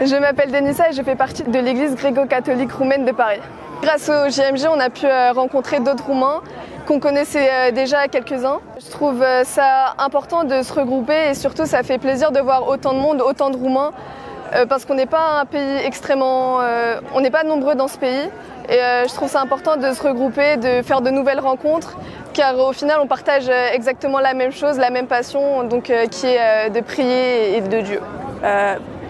Je m'appelle Denisa et je fais partie de l'église gréco-catholique roumaine de Paris. Grâce au JMG, on a pu rencontrer d'autres Roumains qu'on connaissait déjà quelques-uns. Je trouve ça important de se regrouper et surtout ça fait plaisir de voir autant de monde, autant de Roumains parce qu'on n'est pas un pays extrêmement... on n'est pas nombreux dans ce pays et je trouve ça important de se regrouper, de faire de nouvelles rencontres car au final on partage exactement la même chose, la même passion donc, qui est de prier et de Dieu.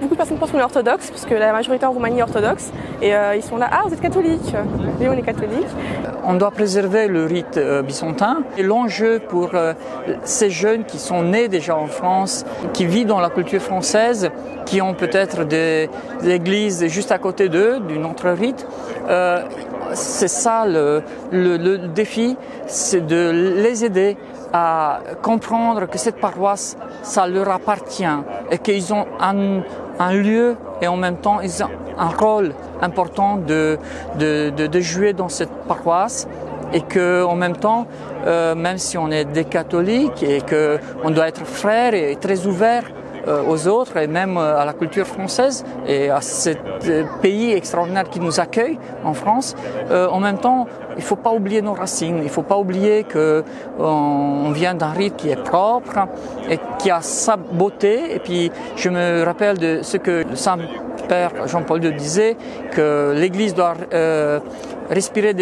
Beaucoup de personnes pensent qu'on est orthodoxe, parce que la majorité en Roumanie est orthodoxe, et ils sont là, ah vous êtes catholique, oui on est catholique. On doit préserver le rite byzantin et l'enjeu pour ces jeunes qui sont nés déjà en France, qui vivent dans la culture française, qui ont peut-être des églises juste à côté d'eux, d'une autre rite, c'est ça le défi, c'est de les aider à comprendre que cette paroisse, ça leur appartient et qu'ils ont un lieu et en même temps ils ont un rôle important de jouer dans cette paroisse et qu'en même temps, même si on est des catholiques et qu'on doit être frères et très ouverts aux autres et même à la culture française et à ce pays extraordinaire qui nous accueille en France, en même temps, il ne faut pas oublier nos racines, il ne faut pas oublier qu'on vient d'un rite qui est propre et qui a sa beauté. Et puis je me rappelle de ce que le Saint-Père Jean-Paul II disait, que l'Église doit respirer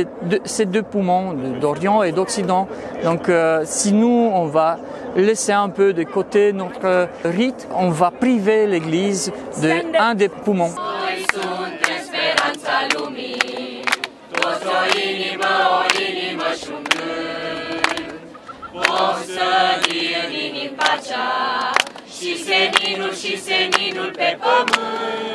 ces deux poumons d'Orient et d'Occident. Donc si nous, on va laisser un peu de côté notre rite, on va priver l'Église d'un des poumons. Și seninul pe pământ.